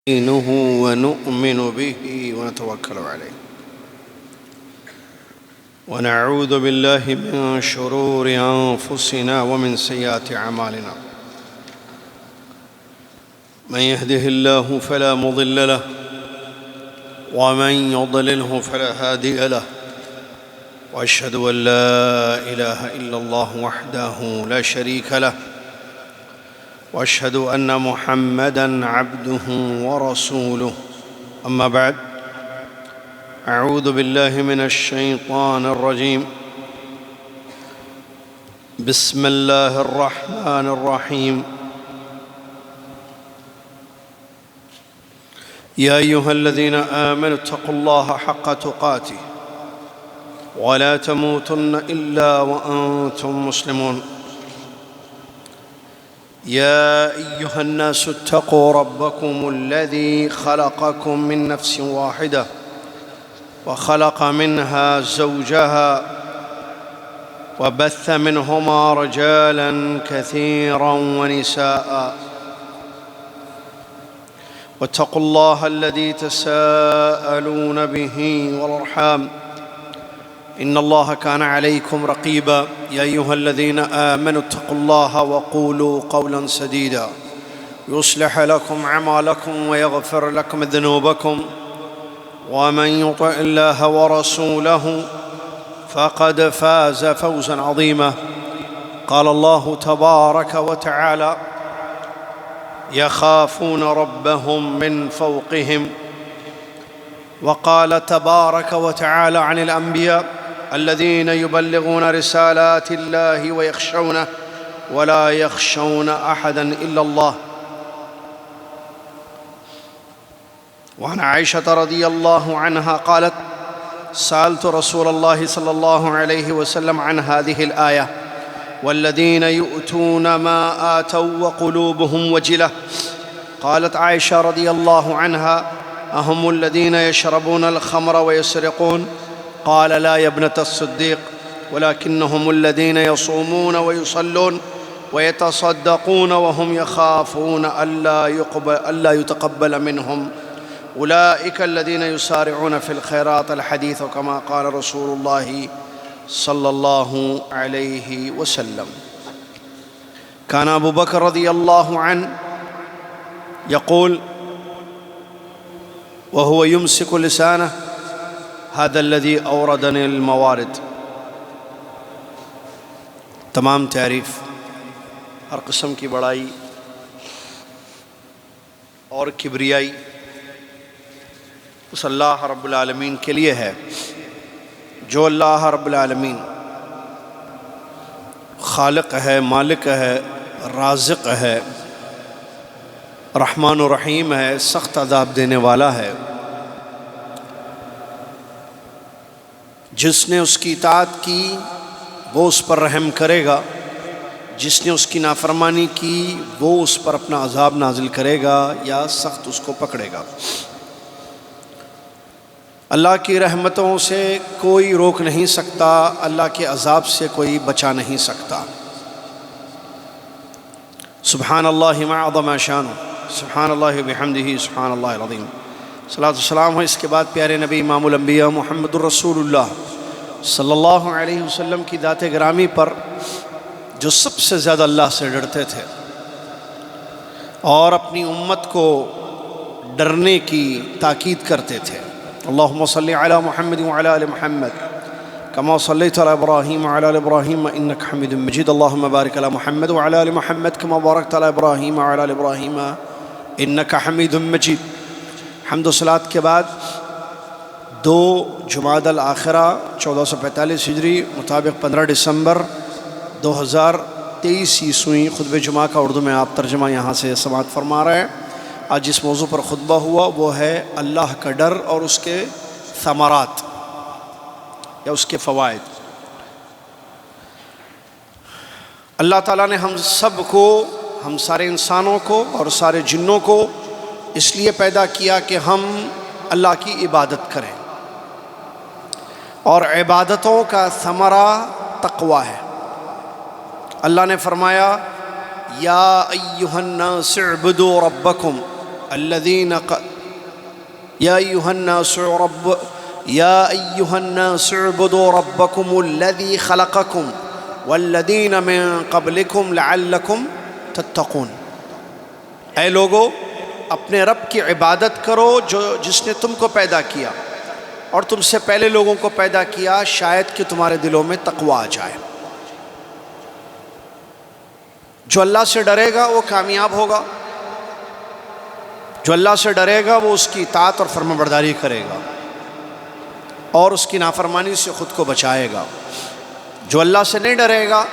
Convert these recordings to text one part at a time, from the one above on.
نستعينه ونؤمن به ونتوكل عليه ونعوذ بالله من شرور أنفسنا ومن سيئات أعمالنا من يهده الله فلا مضل له ومن يضلله فلا هادي له وأشهد أن لا إله إلا الله وحده لا شريك له وأشهد أن محمدًا عبده ورسوله أما بعد أعوذ بالله من الشيطان الرجيم بسم الله الرحمن الرحيم يا أيها الذين آمنوا اتقوا الله حق تقاته ولا تموتن إلا وأنتم مسلمون يا أيها الناس اتقوا ربكم الذي خلقكم من نفس واحدة وخلق منها زوجها وبث منهما رجالا كثيرا ونساء واتقوا الله الذي تساءلون به والأرحام إن الله كان عليكم رقيبا يا أيها الذين آمنوا اتقوا الله وقولوا قولا سديدا يصلح لكم أعمالكم ويغفر لكم ذنوبكم ومن يطع الله ورسوله فقد فاز فوزا عظيما قال الله تبارك وتعالى يخافون ربهم من فوقهم وقال تبارك وتعالى عن الأنبياء الذين يبلغون رسالات الله ويخشونه ولا يخشون أحدا إلا الله وعن عائشة رضي الله عنها قالت سألت رسول الله صلى الله عليه وسلم عن هذه الآية والذين يؤتون ما آتوا وقلوبهم وجلة قالت عائشة رضي الله عنها أهم الذين يشربون الخمر ويسرقون قال لا يا ابنة الصديق ولكنهم الذين يصومون ويصلون ويتصدقون وهم يخافون ألا يتقبل منهم أولئك الذين يسارعون في الخيرات الحديث كما قال رسول الله صلى الله عليه وسلم كان أبو بكر رضي الله عنه يقول وهو يمسك لسانه هذا الذي أوردني الموارد تمام تعریف ہر قسم کی بڑائی اور کبریائی اس اللہ رب العالمین کے لیے ہے جو اللہ رب العالمین خالق ہے، مالک ہے، رازق ہے، رحمان و رحیم ہے، سخت عذاب دینے والا ہے، جس نے اس کی اطاعت کی وہ اس پر رحم کرے گا، جس نے اس کی نافرمانی کی وہ اس پر اپنا عذاب نازل کرے گا یا سخت اس کو پکڑے گا۔ اللہ کی رحمتوں سے کوئی روک نہیں سکتا، اللہ کے عذاب سے کوئی بچا نہیں سکتا۔ سبحان اللہ ما عظم شانہ، سبحان اللہ بحمدہ، سبحان اللہ العظیم۔ صلاۃ والسلام ہے اس کے بعد پیارے نبی امام الانبیاء محمد الرسول اللہ صلی اللہ علیہ وسلم کی ذات گرامی پر جو سب سے زیادہ اللہ سے ڈرتے تھے اور اپنی امت کو ڈرنے کی تاکید کرتے تھے۔ اللہم صلی علی محمد وعلی آل محمد کما صلیت علی ابراہیم وعلی آل ابراہیم انک حمید مجید اللہم بارک علی محمد وعلی آل محمد کما بارکت علی ابراہیم وعلی آل ابراہیم انک حمید مجید۔ حمد و صلاۃ کے بعد 2 جمادی الاخرہ 1445 ہجری مطابق 15 دسمبر 2023 عیسوی خطبہ جمعہ کا اردو میں آپ ترجمہ یہاں سے سماعت فرما رہے ہیں۔ آج جس موضوع پر خطبہ ہوا وہ ہے اللہ کا ڈر اور اس کے ثمرات یا اس کے فوائد۔ اللہ تعالیٰ نے ہم سب کو، ہم سارے انسانوں کو اور سارے جنوں کو اس لیے پیدا کیا کہ ہم اللہ کی عبادت کریں، اور عبادتوں کا ثمرہ تقوی ہے۔ اللہ نے فرمایا یا ایھا الناس اعبدوا ربکم الذین یا ایھا الناس اعبدوا ربکم الذی خلقکم والذین من قبلکم لعلکم تتقون۔ اے لوگو، اپنے رب کی عبادت کرو جس نے تم کو پیدا کیا اور تم سے پہلے لوگوں کو پیدا کیا، شاید کہ تمہارے دلوں میں تقوی آ جائے۔ جو اللہ سے ڈرے گا وہ کامیاب ہوگا، جو اللہ سے ڈرے گا وہ اس کی اطاعت اور فرمانبرداری کرے گا اور اس کی نافرمانی سے خود کو بچائے گا۔ جو اللہ سے نہیں ڈرے گا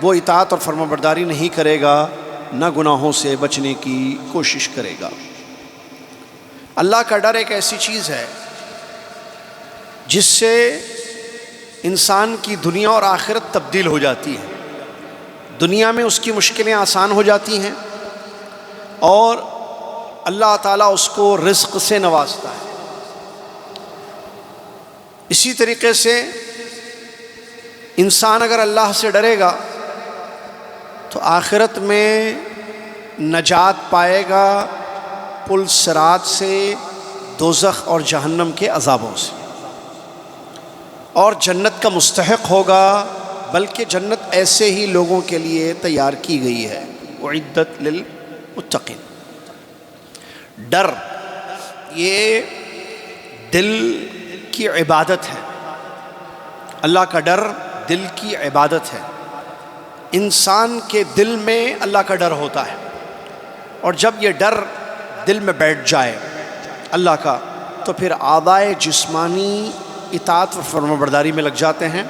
وہ اطاعت اور فرمانبرداری نہیں کرے گا، نہ گناہوں سے بچنے کی کوشش کرے گا۔ اللہ کا ڈر ایک ایسی چیز ہے جس سے انسان کی دنیا اور آخرت تبدیل ہو جاتی ہے۔ دنیا میں اس کی مشکلیں آسان ہو جاتی ہیں اور اللہ تعالیٰ اس کو رزق سے نوازتا ہے۔ اسی طریقے سے انسان اگر اللہ سے ڈرے گا تو آخرت میں نجات پائے گا پل صراط سے، دوزخ اور جہنم کے عذابوں سے، اور جنت کا مستحق ہوگا، بلکہ جنت ایسے ہی لوگوں کے لیے تیار کی گئی ہے، اعدت للمتقین۔ ڈر یہ دل کی عبادت ہے، اللہ کا ڈر دل کی عبادت ہے۔ انسان کے دل میں اللہ کا ڈر ہوتا ہے، اور جب یہ ڈر دل میں بیٹھ جائے اللہ کا، تو پھر اعضائے جسمانی اطاعت و فرمانبرداری میں لگ جاتے ہیں،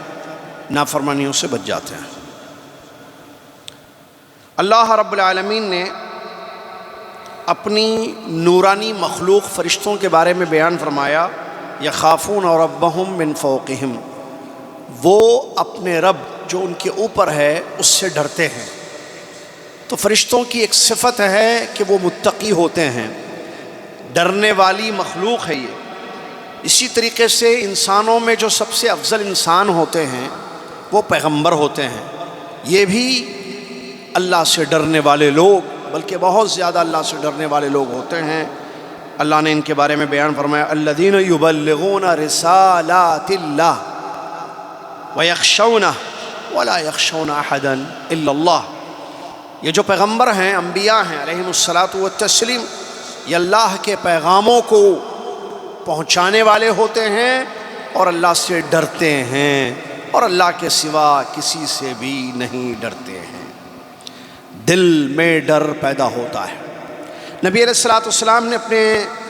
نافرمانیوں سے بچ جاتے ہیں۔ اللہ رب العالمین نے اپنی نورانی مخلوق فرشتوں کے بارے میں بیان فرمایا، یخافون ربہم من فوقہم، وہ اپنے رب جو ان کے اوپر ہے اس سے ڈرتے ہیں۔ تو فرشتوں کی ایک صفت ہے کہ وہ متقی ہوتے ہیں، ڈرنے والی مخلوق ہے یہ۔ اسی طریقے سے انسانوں میں جو سب سے افضل انسان ہوتے ہیں وہ پیغمبر ہوتے ہیں، یہ بھی اللہ سے ڈرنے والے لوگ، بلکہ بہت زیادہ اللہ سے ڈرنے والے لوگ ہوتے ہیں۔ اللہ نے ان کے بارے میں بیان فرمایا، الذین یبلغون رسالات اللہ ویخشونہ ولا یخشون احدا الا اللہ۔ یہ جو پیغمبر ہیں، انبیاء ہیں علیہم الصلاۃ والتسلیم، یہ اللہ کے پیغاموں کو پہنچانے والے ہوتے ہیں اور اللہ سے ڈرتے ہیں، اور اللہ کے سوا کسی سے بھی نہیں ڈرتے ہیں۔ دل میں ڈر پیدا ہوتا ہے۔ نبی علیہ الصلاۃ والسلام نے اپنے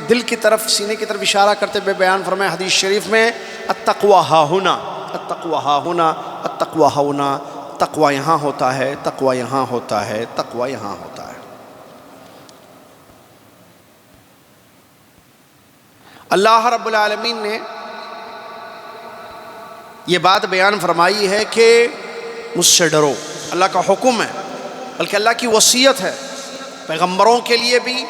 دل کی طرف، سینے کی طرف اشارہ کرتے ہوئے بیان فرمایا حدیث شریف میں، التقویٰ ہا ہنا، التقویٰ ہا ہنا، التقویٰ ہا ہنا، تقویٰ یہاں ہوتا ہے، تقویٰ یہاں ہوتا ہے، تقویٰ یہاں ہوتا ہے۔ اللہ رب العالمین نے یہ بات بیان فرمائی ہے کہ مجھ سے ڈرو، اللہ کا حکم ہے، بلکہ اللہ کی وصیت ہے پیغمبروں کے لیے بھی،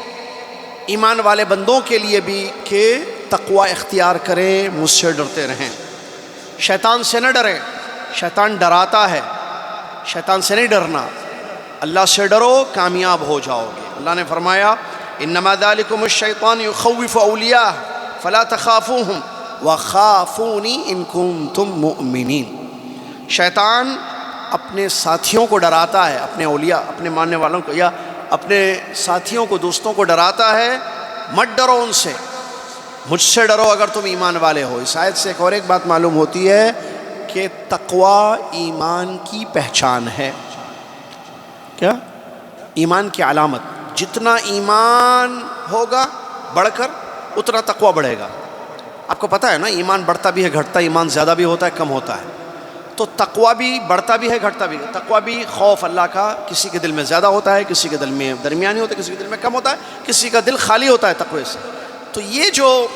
ایمان والے بندوں کے لیے بھی، کہ تقوی اختیار کریں، مجھ سے ڈرتے رہیں۔ شیطان سے نہ ڈریں، شیطان ڈراتا ہے، شیطان سے نہیں ڈرنا، اللہ سے ڈرو، کامیاب ہو جاؤ گے۔ اللہ نے فرمایا، انما ذالکم الشیطان یخوف اولیاءہ فلا تخافوہم وخافونی ان کنتم مؤمنین۔ شیطان اپنے ساتھیوں کو ڈراتا ہے، اپنے اولیاء، اپنے ماننے والوں کو، یا اپنے ساتھیوں کو، دوستوں کو ڈراتا ہے، مت ڈرو ان سے، مجھ سے ڈرو اگر تم ایمان والے ہو۔ اس آیت سے ایک اور ایک بات معلوم ہوتی ہے کہ تقوی ایمان کی پہچان ہے۔ کیا؟ ایمان کی علامت۔ جتنا ایمان ہوگا بڑھ کر، اتنا تقوی بڑھے گا۔ آپ کو پتہ ہے نا، ایمان بڑھتا بھی ہے، گھٹتا، ایمان زیادہ بھی ہوتا ہے، کم ہوتا ہے۔ تو تقوی بھی بڑھتا بھی ہے، گھٹتا بھی ہے۔ تقوی بھی خوف اللہ کا، کسی کے دل میں زیادہ ہوتا ہے، کسی کے دل میں درمیانی ہوتا ہے، کسی کے دل میں کم ہوتا ہے، کسی کا دل خالی ہوتا ہے تقوی سے۔ تو یہ جو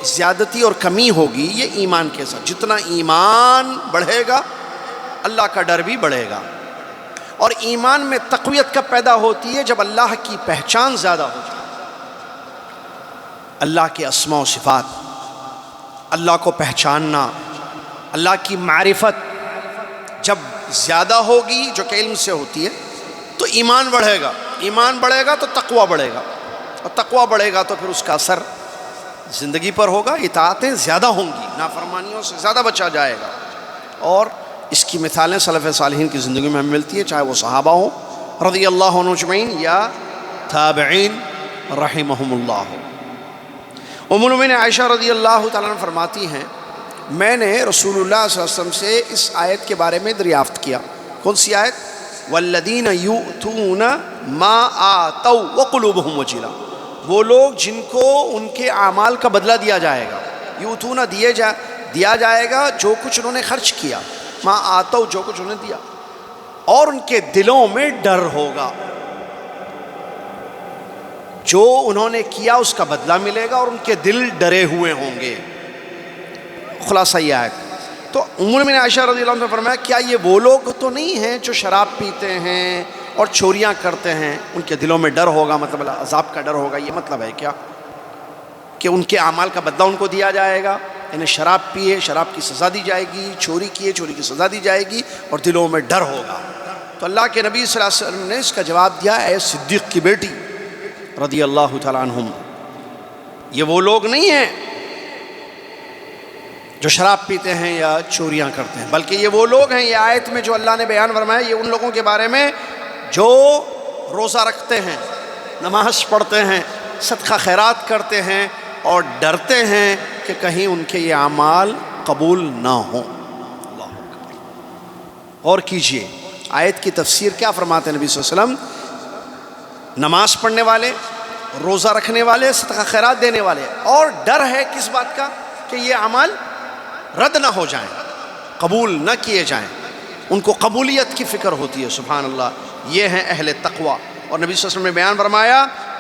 زیادتی اور کمی ہوگی یہ ایمان کے ساتھ، جتنا ایمان بڑھے گا اللہ کا ڈر بھی بڑھے گا۔ اور ایمان میں تقویت کب پیدا ہوتی ہے؟ جب اللہ کی پہچان زیادہ ہو جائے، اللہ کے اسماء و صفات، اللہ کو پہچاننا، اللہ کی معرفت جب زیادہ ہوگی، جو کہ علم سے ہوتی ہے، تو ایمان بڑھے گا، ایمان بڑھے گا تو تقوی بڑھے گا۔ اور تقویٰ بڑھے گا تو پھر اس کا اثر زندگی پر ہوگا، اطاعتیں زیادہ ہوں گی، نافرمانیوں سے زیادہ بچا جائے گا. اور اس کی مثالیں سلف صالحین کی زندگی میں ہمیں ملتی ہے، چاہے وہ صحابہ ہوں رضی اللہ عنہم اجمعین یا تابعین رحمہم اللہ. ام المؤمنین عائشہ رضی اللہ تعالیٰ عنہ فرماتی ہیں میں نے رسول اللہ صلی اللہ علیہ وسلم سے اس آیت کے بارے میں دریافت کیا. کون سی آیت؟ والذین یؤتون ما آتوا وقلوبہم وجلہ، وہ لوگ جن کو ان کے اعمال کا بدلہ دیا جائے گا. یؤتون دیا جائے گا جو کچھ انہوں نے خرچ کیا، ما آتوا جو کچھ انہوں نے دیا، اور ان کے دلوں میں ڈر ہوگا، جو انہوں نے کیا اس کا بدلہ ملے گا اور ان کے دل ڈرے ہوئے ہوں گے. خلاصہ یہ آیت. تو ام المؤمنین عائشہ رضی اللہ عنہ نے فرمایا کیا یہ وہ لوگ تو نہیں ہیں جو شراب پیتے ہیں اور چوریاں کرتے ہیں، ان کے دلوں میں ڈر ہوگا، مطلب عذاب کا ڈر ہوگا، یہ مطلب ہے کیا کہ ان کے اعمال کا بدلہ ان کو دیا جائے گا؟ یعنی شراب پیے شراب کی سزا دی جائے گی، چوری کیے چوری کی سزا دی جائے گی، اور دلوں میں ڈر ہوگا. تو اللہ کے نبی صلی اللہ علیہ وسلم نے اس کا جواب دیا، اے صدیق کی بیٹی رضی اللہ تعالیٰ عنہم، یہ وہ لوگ نہیں ہیں جو شراب پیتے ہیں یا چوریاں کرتے ہیں، بلکہ یہ وہ لوگ ہیں، یہ آیت میں جو اللہ نے بیان فرمایا یہ ان لوگوں کے بارے میں جو روزہ رکھتے ہیں، نماز پڑھتے ہیں، صدقہ خیرات کرتے ہیں اور ڈرتے ہیں کہ کہیں ان کے یہ اعمال قبول نہ ہوں. اللہ اکبر. اور کیجئے آیت کی تفسیر کیا فرماتے ہیں نبی صلی اللہ علیہ وسلم؟ نماز پڑھنے والے، روزہ رکھنے والے، صدقہ خیرات دینے والے، اور ڈر ہے کس بات کا؟ کہ یہ اعمال رد نہ ہو جائیں، قبول نہ کیے جائیں، ان کو قبولیت کی فکر ہوتی ہے. سبحان اللہ. یہ ہیں اہل تقوی. اور نبی صلی اللہ علیہ وسلم نے بیان فرمایا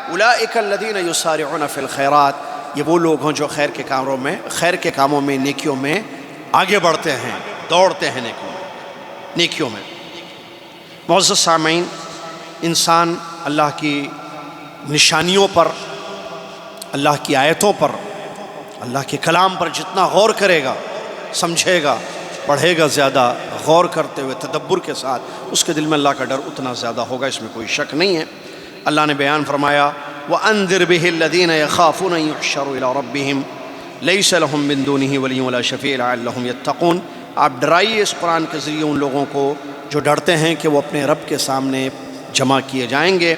اولئک الذین یسارعون فی الخیرات، یہ وہ لوگ ہیں جو خیر کے کاموں میں نیکیوں میں آگے بڑھتے ہیں، دوڑتے ہیں نیکیوں میں. معزز سامعین، انسان اللہ کی نشانیوں پر، اللہ کی آیتوں پر، اللہ کے کلام پر جتنا غور کرے گا، سمجھے گا، پڑھے گا، زیادہ غور کرتے ہوئے تدبر کے ساتھ، اس کے دل میں اللہ کا ڈر اتنا زیادہ ہوگا، اس میں کوئی شک نہیں ہے. اللہ نے بیان فرمایا وَأَنذِرْ بِهِ الَّذِينَ يَخَافُونَ أَن يُحْشَرُوا إِلَىٰ رَبِّهِمْ لَيْسَ لَهُم مِّن دُونِهِ وَلِيٌّ وَلَا شَفِيعٌ لَعَلَّهُمْ يَتَّقُونَ. آپ ڈرائیے اس قرآن کے ذریعے ان لوگوں کو جو ڈرتے ہیں کہ وہ اپنے رب کے سامنے جمع کیے جائیں گے،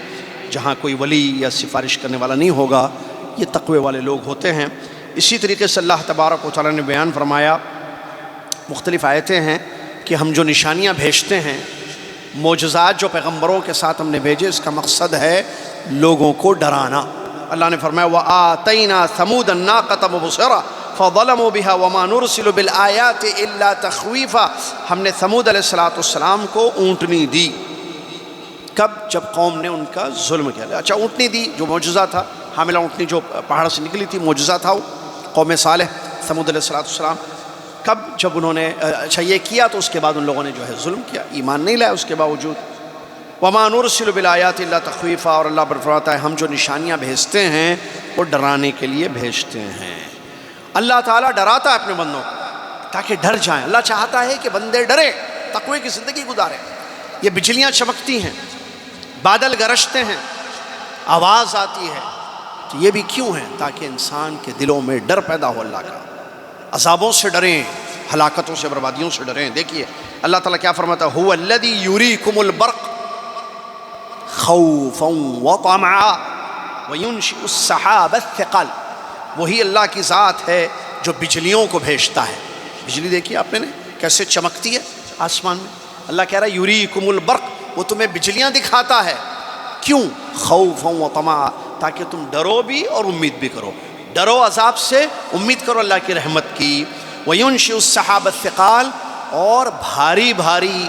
جہاں کوئی ولی یا سفارش کرنے والا نہیں ہوگا. یہ تقوی والے لوگ ہوتے ہیں. اسی طریقے سے اللہ تبارک و تعالیٰ نے بیان فرمایا، مختلف آیتیں ہیں کہ ہم جو نشانیاں بھیجتے ہیں، معجزات جو پیغمبروں کے ساتھ ہم نے بھیجے، اس کا مقصد ہے لوگوں کو ڈرانا. اللہ نے فرمایا وَآتَيْنَا ثَمُودَ النَّاقَةَ مُبْصِرَةً فَظَلَمُوا بِهَا وَمَا نُرْسِلُ بِالْآيَاتِ إِلَّا تَخْوِيفًا. ہم نے ثمود علیہ السلام کو اونٹنی دی. کب؟ جب قوم نے ان کا ظلم کیا. اچھا، اونٹنی دی جو معجزہ تھا، حاملہ اونٹنی جو پہاڑ سے نکلی تھی، معجزہ تھا وہ. قوم صالح ثمود علیہ السلام کب؟ جب انہوں نے اچھا یہ کیا تو اس کے بعد ان لوگوں نے جو ہے ظلم کیا، ایمان نہیں لایا اس کے باوجود. وَمَا نُرْسِلُ بِالْآيَاتِ إِلَّا تَخْوِيفًا. اور اللہ فرماتا ہے ہم جو نشانیاں بھیجتے ہیں وہ ڈرانے کے لیے بھیجتے ہیں. اللہ تعالیٰ ڈراتا ہے اپنے بندوں کو تاکہ ڈر جائیں. اللہ چاہتا ہے کہ بندے ڈریں، تقوی کی زندگی گزاریں. یہ بجلیاں چمکتی ہیں، بادل گرجتے ہیں، آواز آتی ہے، تو یہ بھی کیوں ہے؟ تاکہ انسان کے دلوں میں ڈر پیدا ہو. اللہ کا عذابوں سے ڈریں، ہلاکتوں سے، بربادیوں سے ڈریں. دیکھیے اللہ تعالیٰ کیا فرماتا ہے هو الذی یریکم البرق خوفا وطمعا وینشئ السحاب الثقال. وہی اللہ کی ذات ہے جو بجلیوں کو بھیجتا ہے. بجلی دیکھیے آپ نے کیسے چمکتی ہے آسمان میں. اللہ کہہ رہا ہے یریکم البرق، وہ تمہیں بجلیاں دکھاتا ہے. کیوں؟ خوفا وطمعا، تاکہ تم ڈرو بھی اور امید بھی کرو. ڈرو عذاب سے، امید کرو اللہ کی رحمت کی. وَيُنْشِئُ السَّحَابَ الثِّقَالَ، اور بھاری بھاری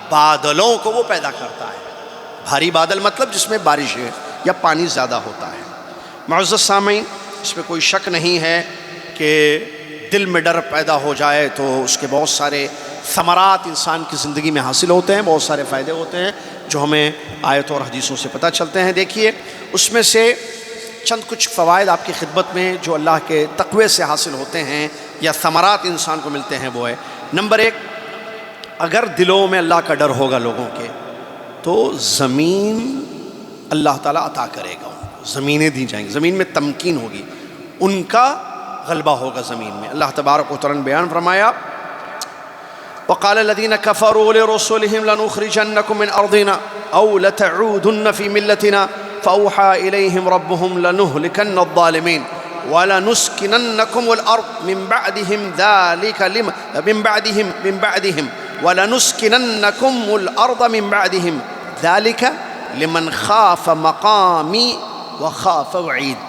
بادلوں کو وہ پیدا کرتا ہے. بھاری بادل مطلب جس میں بارش ہے یا پانی زیادہ ہوتا ہے. معزز سامعین، اس میں کوئی شک نہیں ہے کہ دل میں ڈر پیدا ہو جائے تو اس کے بہت سارے ثمرات انسان کی زندگی میں حاصل ہوتے ہیں، بہت سارے فائدے ہوتے ہیں جو ہمیں آیتوں اور حدیثوں سے پتہ چلتے ہیں. دیکھیے اس میں سے چند کچھ فوائد آپ کی خدمت میں جو اللہ کے تقوی سے حاصل ہوتے ہیں یا ثمرات انسان کو ملتے ہیں وہ ہے. نمبر 1، اگر دلوں میں اللہ کا ڈر ہوگا لوگوں کے تو زمین اللہ تعالیٰ عطا کرے گا ان کو. زمینیں دی جائیں گی، زمین میں تمکین ہوگی، ان کا غلبہ ہوگا زمین میں۔ اللہ تبارک و تعالیٰ نے بیان فرمایا وقال الذين كفروا لرسلهم لنخرجنكم من أرضنا أو لتعودن في ملتنا فأوحى إليهم ربهم لنهلكن الظالمين ولنسكننكم الأرض من بعدهم ذلك ولنسكننكم الأرض من بعدهم ذلك لمن خاف مقامي وخاف وعید۔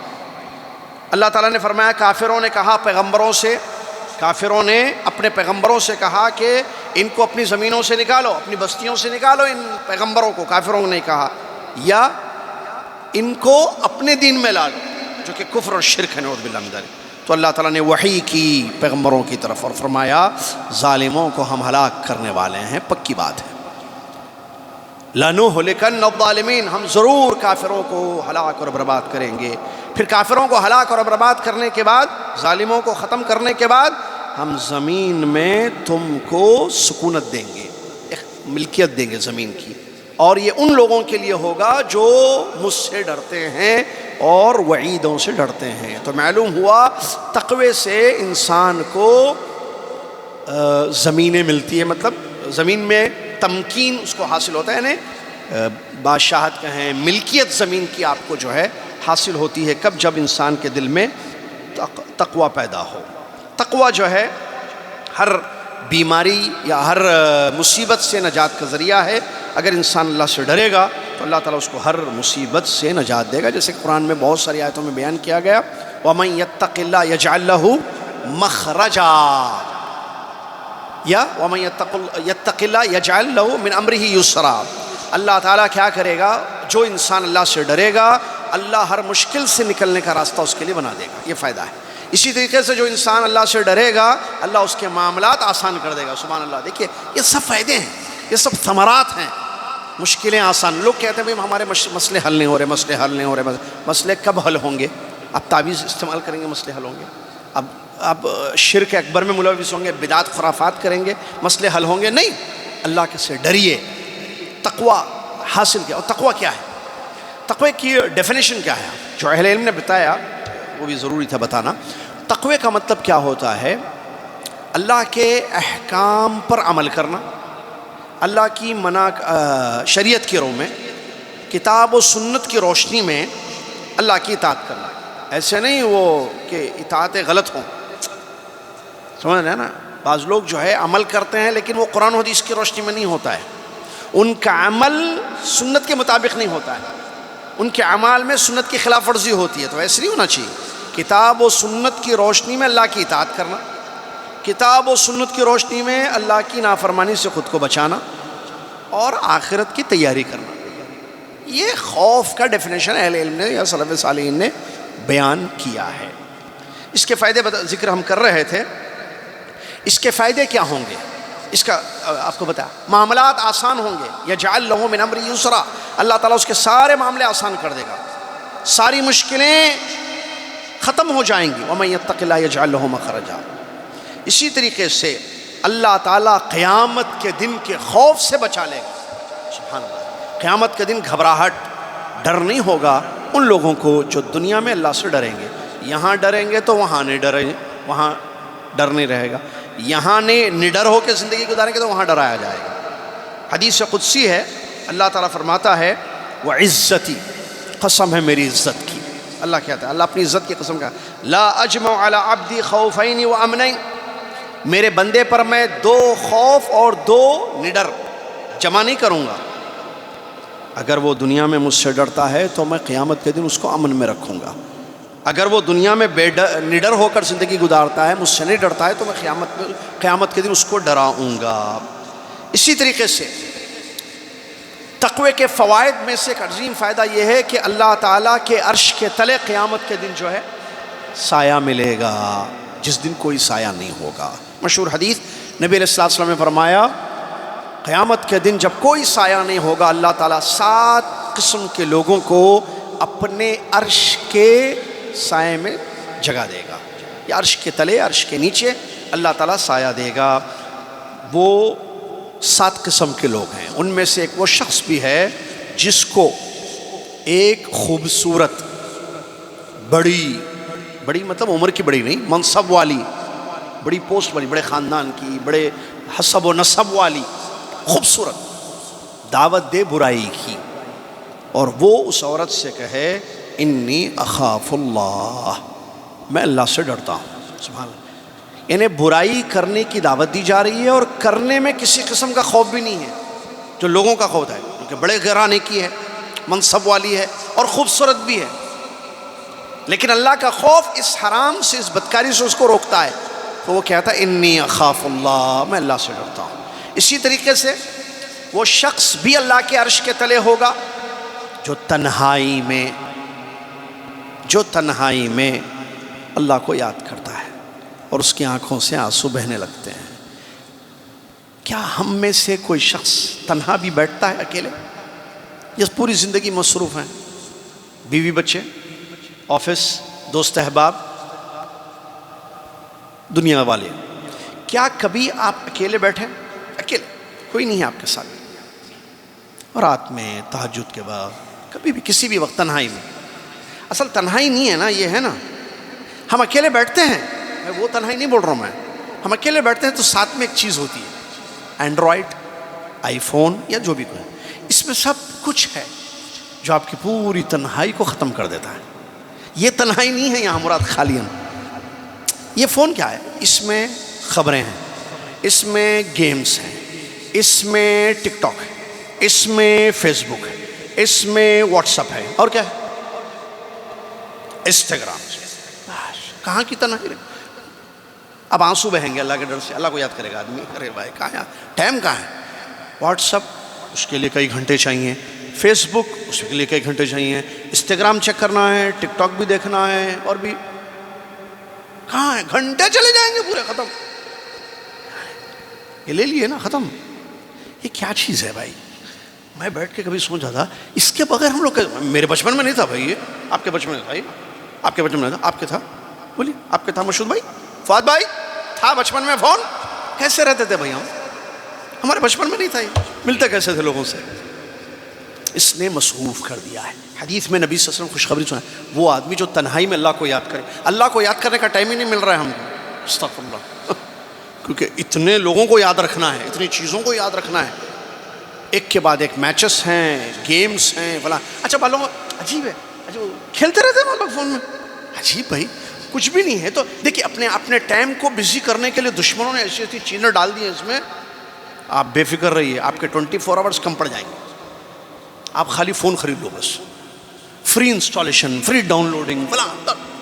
اللہ تعالیٰ نے فرمایا کافروں نے کہا پیغمبروں سے، کافروں نے اپنے پیغمبروں سے کہا کہ ان کو اپنی زمینوں سے نکالو، اپنی بستیوں سے نکالو ان پیغمبروں کو، کافروں نے کہا، یا ان کو اپنے دین میں لا لو، جو کہ کفر اور شرک ہے، نعوذ باللہ من ذلک۔ تو اللہ تعالیٰ نے وحی کی پیغمبروں کی طرف اور فرمایا ظالموں کو ہم ہلاک کرنے والے ہیں، پکی بات ہے۔ لَنُهْلِكَنَّ الظَّالِمِينَ، ہم ضرور کافروں کو ہلاک اور برباد کریں گے۔ پھر کافروں کو ہلاک اور برباد کرنے کے بعد، ظالموں کو ختم کرنے کے بعد، ہم زمین میں تم کو سکونت دیں گے، ملکیت دیں گے زمین کی، اور یہ ان لوگوں کے لیے ہوگا جو مجھ سے ڈرتے ہیں اور وعیدوں سے ڈرتے ہیں۔ تو معلوم ہوا تقوی سے انسان کو زمینیں ملتی ہے، مطلب زمین میں تمکین اس کو حاصل ہوتا ہے، یعنی بادشاہت کہیں، ملکیت زمین کی آپ کو جو ہے حاصل ہوتی ہے۔ کب؟ جب انسان کے دل میں تقوی پیدا ہو۔ تقوی جو ہے ہر بیماری یا ہر مصیبت سے نجات کا ذریعہ ہے۔ اگر انسان اللہ سے ڈرے گا تو اللہ تعالیٰ اس کو ہر مصیبت سے نجات دے گا، جیسے قرآن میں بہت ساری آیتوں میں بیان کیا گیا وَمَن يَتَّقِ اللَّهَ يَجْعَل لَهُ مَخْرَجًا، یا وَمَن يَتَّقِ اللَّهَ يَجْعَل لَهُ مِنْ أَمْرِهِ يُسْرًا۔ اللہ تعالیٰ کیا کرے گا؟ جو انسان اللہ سے ڈرے گا اللہ ہر مشکل سے نکلنے کا راستہ اس کے لیے بنا دے گا، یہ فائدہ ہے۔ اسی طریقے سے جو انسان اللہ سے ڈرے گا اللہ اس کے معاملات آسان کر دے گا۔ سبحان اللہ، دیکھیے یہ سب فائدے ہیں، یہ سب ثمرات ہیں۔ مشکلیں آسان، لوگ کہتے ہیں بھئی ہمارے مسئلے حل نہیں ہو رہے، مسئلے حل نہیں ہو رہے۔ مسئلے کب حل ہوں گے؟ اب تعویذ استعمال کریں گے مسئلے حل ہوں گے؟ اب شرک اکبر میں ملوث ہوں گے، بدعت خرافات کریں گے، مسئلے حل ہوں گے؟ نہیں، اللہ کے سے ڈریے، تقوی حاصل کیا۔ اور تقوی کیا ہے؟ تقوی کی ڈیفینیشن کیا ہے جو اہل علم نے بتایا وہ بھی ضروری تھا بتانا۔ تقوی کا مطلب کیا ہوتا ہے؟ اللہ کے احکام پر عمل کرنا، اللہ کی شریعت کی رو میں، کتاب و سنت کی روشنی میں اللہ کی اطاعت کرنا۔ ایسے نہیں وہ کہ اطاعتیں غلط ہوں، سمجھ رہے ہیں نا؟ بعض لوگ جو ہے عمل کرتے ہیں لیکن وہ قرآن و حدیث کی روشنی میں نہیں ہوتا ہے، ان کا عمل سنت کے مطابق نہیں ہوتا ہے، ان کے اعمال میں سنت کی خلاف ورزی ہوتی ہے۔ تو ایسے نہیں ہونا چاہیے۔ کتاب و سنت کی روشنی میں اللہ کی اطاعت کرنا، کتاب و سنت کی روشنی میں اللہ کی نافرمانی سے خود کو بچانا اور آخرت کی تیاری کرنا، یہ خوف کا ڈیفینیشن اہل علم نے یا سلف صالحین نے بیان کیا ہے۔ اس کے فائدے ذکر ہم کر رہے تھے، اس کے فائدے کیا ہوں گے؟ اس کا آپ کو بتا، معاملات آسان ہوں گے، یجعل لہ من امرہ یسرا، اللہ تعالیٰ اس کے سارے معاملے آسان کر دے گا، ساری مشکلیں ختم ہو جائیں گی۔ ومن یتق اللہ یجعل لہ مخرجا۔ اسی طریقے سے اللہ تعالیٰ قیامت کے دن کے خوف سے بچا لے گا۔ سبحان اللہ، قیامت کے دن گھبراہٹ، ڈر نہیں ہوگا ان لوگوں کو جو دنیا میں اللہ سے ڈریں گے۔ یہاں ڈریں گے تو وہاں نہیں ڈریں، وہاں ڈر نہیں رہے گا، یہاں نڈر ہو کے زندگی گزاریں گے تو وہاں ڈرایا جائے گا۔ حدیث قدسی ہے، اللہ تعالیٰ فرماتا ہے وعزتی، قسم ہے میری عزت کی۔ اللہ کہتا ہے، اللہ اپنی عزت کی قسم کا، لا اجمع علی عبدی خوفین و امنین، میرے بندے پر میں 2 خوف اور 2 نڈر جمع نہیں کروں گا۔ اگر وہ دنیا میں مجھ سے ڈرتا ہے تو میں قیامت کے دن اس کو امن میں رکھوں گا، اگر وہ دنیا میں نڈر ہو کر زندگی گزارتا ہے، مجھ سے نہیں ڈرتا ہے، تو میں قیامت کے دن اس کو ڈراؤں گا۔ اسی طریقے سے تقوی کے فوائد میں سے ایک عظیم فائدہ یہ ہے کہ اللہ تعالیٰ کے عرش کے تلے قیامت کے دن جو ہے سایہ ملے گا، جس دن کوئی سایہ نہیں ہوگا۔ مشہور حدیث، نبی علیہ الصلوۃ والسلام نے فرمایا قیامت کے دن جب کوئی سایہ نہیں ہوگا، اللہ تعالیٰ 7 قسم کے لوگوں کو اپنے عرش کے سائے میں جگہ دے گا، یا عرش کے تلے، عرش کے نیچے اللہ تعالیٰ سایہ دے گا۔ وہ 7 قسم کے لوگ ہیں، ان میں سے ایک وہ شخص بھی ہے جس کو ایک خوبصورت بڑی مطلب عمر کی بڑی نہیں، منصب والی، بڑی پوسٹ والی، بڑے خاندان کی، بڑے حسب و نسب والی، خوبصورت، دعوت دے برائی کی، اور وہ اس عورت سے کہے انی اخاف اللہ، میں اللہ سے ڈرتا ہوں. سبحان اللہ. انہیں برائی کرنے کی دعوت دی جا رہی ہے اور کرنے میں کسی قسم کا خوف بھی نہیں ہے جو لوگوں کا خوف ہے، کیونکہ بڑے گھرانے کی ہے، منصب والی ہے اور خوبصورت بھی ہے، لیکن اللہ کا خوف اس حرام سے، اس بدکاری سے اس کو روکتا ہے. تو وہ کہتا ہے انی اخاف اللہ، میں اللہ سے ڈرتا ہوں. اسی طریقے سے وہ شخص بھی اللہ کے عرش کے تلے ہوگا جو تنہائی میں اللہ کو یاد کرتا ہے اور اس کی آنکھوں سے آنسو بہنے لگتے ہیں. کیا ہم میں سے کوئی شخص تنہا بھی بیٹھتا ہے اکیلے؟ یہ پوری زندگی مصروف ہیں، بیوی بچے، آفس، دوست احباب، دنیا والے. کیا کبھی آپ اکیلے بیٹھے؟ اکیلے کوئی نہیں ہے آپ کے ساتھ، اور رات میں تہجد کے بعد کبھی بھی کسی بھی وقت تنہائی میں. اصل تنہائی نہیں ہے نا، یہ ہے نا ہم اکیلے بیٹھتے ہیں، میں وہ تنہائی نہیں بول رہا ہوں، ہم اکیلے بیٹھتے ہیں تو ساتھ میں ایک چیز ہوتی ہے، اینڈرائڈ، آئی فون یا جو بھی کوئی، اس میں سب کچھ ہے جو آپ کی پوری تنہائی کو ختم کر دیتا ہے. یہ تنہائی نہیں ہے یہاں مراد خالیاً. یہ فون کیا ہے؟ اس میں خبریں ہیں، اس میں گیمز ہیں، اس میں ٹک ٹاک ہے، اس میں فیس بک ہے، اس میں واٹس اپ ہے، اور کیا ہے؟ انسٹاگرام. کہاں کی تنہائی رہے؟ اب آنسو بہیں گے اللہ کے ڈر سے. اللہ کو یاد کرے گا آدمی، ارے بھائی کہاں، ٹائم کہاں ہے؟ واٹس اپ اس کے لیے کئی گھنٹے چاہیے، فیس بک اس کے لیے کئی گھنٹے چاہیے، انسٹاگرام چیک کرنا ہے، ٹک ٹاک بھی دیکھنا ہے، اور بھی کہاں ہے؟ گھنٹے چلے جائیں گے پورے، ختم. یہ لے لیے نا، ختم. یہ کیا چیز ہے بھائی؟ میں بیٹھ کے کبھی سوچا تھا اس کے بغیر ہم لوگ، میرے بچپن میں نہیں تھا بھائی، یہ آپ کے بچپن میں تھا، آپ کے بچپن میں تھا، آپ کے تھا، بولیے آپ کے تھا مشہور بھائی، فؤاد بھائی تھا بچپن میں فون؟ کیسے رہتے تھے بھائی ہم؟ ہمارے بچپن میں نہیں تھا، یہ ملتے کیسے تھے لوگوں سے؟ اس نے مصروف کر دیا ہے. حدیث میں نبی صلی اللہ علیہ وسلم خوشخبری سنا ہے، وہ آدمی جو تنہائی میں اللہ کو یاد کرے. اللہ کو یاد کرنے کا ٹائم ہی نہیں مل رہا ہے ہم کو، استغفر اللہ، کیونکہ اتنے لوگوں کو یاد رکھنا ہے، اتنی چیزوں کو یاد رکھنا ہے، ایک کے بعد ایک میچز ہیں، گیمز ہیں، فلاں. اچھا معلوم عجیب ہے، اچھا کھیلتے رہتے ہیں لوگ فون میں. عجیب بھائی، کچھ بھی نہیں ہے. تو دیکھیے اپنے ٹائم کو بزی کرنے کے لیے دشمنوں نے ایسی ایسی چیزیں ڈال دی ہیں اس میں. آپ بے فکر رہیے، آپ کے 24 آورز کم پڑ جائیں گے. آپ خالی فون خرید لو بس، free installation, free down loading, فلاں،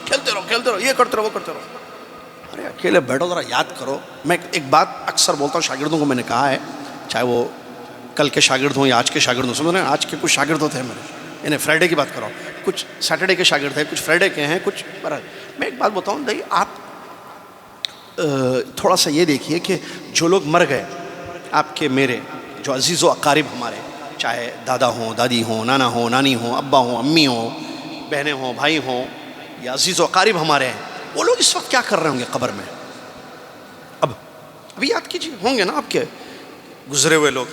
کھیلتے رہو، یہ کرتے رہو، وہ کرتے رہو. ارے اکیلے بیٹھو، ذرا یاد کرو. میں ایک بات اکثر بولتا ہوں شاگردوں کو، میں نے کہا ہے، چاہے وہ کل کے شاگرد ہوں یا آج کے شاگرد ہوں، سمجھ رہے ہیں؟ آج کے کچھ شاگرد ہوتے ہیں میرے، انہیں فرائیڈے کی بات کر رہا ہوں، کچھ سیٹرڈے کے شاگرد ہیں، کچھ فرائیڈے کے ہیں، کچھ. میں ایک بات بتاؤں بھائی، آپ تھوڑا سا یہ دیکھیے کہ جو لوگ مر گئے آپ کے، میرے جو عزیز و اقارب ہمارے، چاہے دادا ہوں، دادی ہوں، نانا ہوں، نانی ہوں، ابا ہوں، امی ہوں، بہنیں ہوں، بھائی ہوں، یا عزیز و اقارب ہمارے ہیں، وہ لوگ اس وقت کیا کر رہے ہوں گے قبر میں؟ ابھی یاد کیجیے، ہوں گے نا آپ کے گزرے ہوئے لوگ.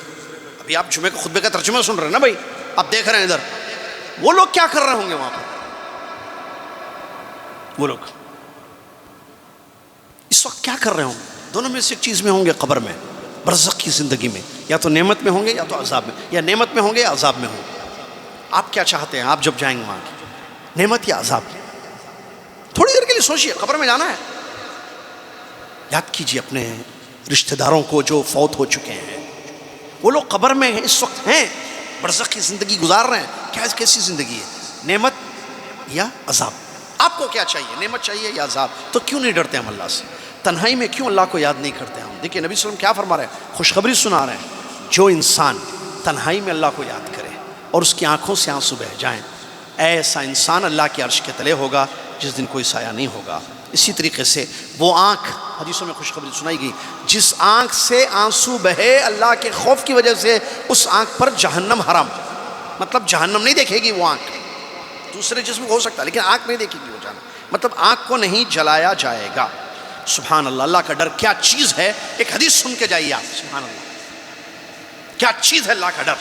ابھی آپ جمعے کے خطبے کا ترجمہ سن رہے ہیں نا بھائی، آپ دیکھ رہے ہیں ادھر، وہ لوگ کیا کر رہے ہوں گے وہاں پر؟ وہ لوگ اس وقت کیا کر رہے ہوں گے؟ دونوں میں سے ایک چیز میں ہوں گے قبر میں، برزخ کی زندگی میں، یا تو نعمت میں ہوں گے یا تو عذاب میں، یا نعمت میں ہوں گے یا عذاب میں ہوں گے. آپ کیا چاہتے ہیں آپ جب جائیں گے وہاں، نعمت یا عذاب؟ تھوڑی دیر کے لیے سوچئے، قبر میں جانا ہے. یاد کیجیے اپنے رشتہ داروں کو جو فوت ہو چکے ہیں، وہ لوگ قبر میں ہیں، اس وقت ہیں، برزخ کی زندگی گزار رہے ہیں. کیسی زندگی ہے؟ نعمت یا عذاب؟ آپ کو کیا چاہیے، نعمت چاہیے یا عذاب؟ تو کیوں نہیں ڈرتے ہم اللہ سے؟ تنہائی میں کیوں اللہ کو یاد نہیں کرتے ہم؟ دیکھیے نبی صلی اللہ علیہ وسلم کیا فرما رہے ہیں، خوشخبری سنا رہے ہیں، جو انسان تنہائی میں اللہ کو یاد کرے اور اس کی آنکھوں سے آنسو بہ جائیں، ایسا انسان اللہ کے عرش کے تلے ہوگا جس دن کوئی سایہ نہیں ہوگا. اسی طریقے سے وہ آنکھ، حدیثوں میں خوشخبری سنائی گئی، جس آنکھ سے آنسو بہے اللہ کے خوف کی وجہ سے، اس آنکھ پر جہنم حرام. مطلب جہنم نہیں دیکھے گی وہ آنکھ، دوسرے جسم ہو سکتا ہے لیکن آنکھ نہیں دیکھے گی وہ جہنم. مطلب آنکھ کو نہیں جلایا جائے گا. سبحان اللہ، اللہ کا ڈر کیا چیز ہے، ایک حدیث سن کے جائیے آپ. سبحان اللہ، کیا چیز ہے اللہ کا ڈر.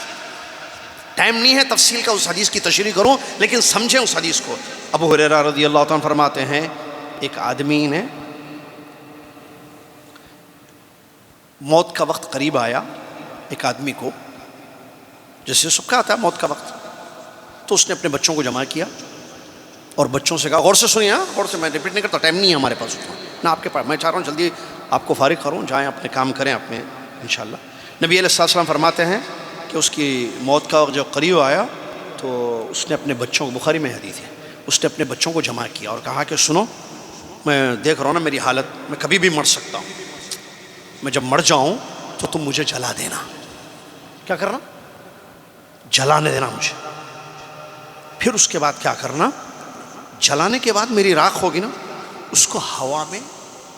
ٹائم نہیں ہے تفصیل کا اس حدیث کی تشریح کروں، لیکن سمجھیں اس حدیث کو۔ ابو ہریرہ رضی اللہ تعالیٰ عنہ فرماتے ہیں ایک آدمی نے موت کا وقت قریب آیا، ایک آدمی کو جیسے سب کا آتا ہے موت کا وقت، تو اس نے اپنے بچوں کو جمع کیا اور بچوں سے کہا، غور سے سنیے، غور سے، میں ریپیٹ نہیں کرتا، ٹائم نہیں ہے ہمارے پاس اتنا نہ آپ کے پاس، میں چاہ رہا ہوں جلدی آپ کو فارغ کروں، جائیں اپنے کام کریں اپنے انشاءاللہ۔ نبی علیہ السلام فرماتے ہیں کہ اس کی موت کا وقت جب قریب آیا تو اس نے اپنے بچوں کو، بخاری میں حدیث ہے، اس نے اپنے بچوں کو جمع کیا اور کہا کہ سنو، میں دیکھ رہا ہوں نا میری حالت، میں کبھی بھی مر سکتا ہوں، میں جب مر جاؤں تو تم مجھے جلا دینا۔ کیا کرنا؟ جلانے دینا مجھے۔ پھر اس کے بعد کیا کرنا؟ جلانے کے بعد میری راکھ ہوگی نا، اس کو ہوا میں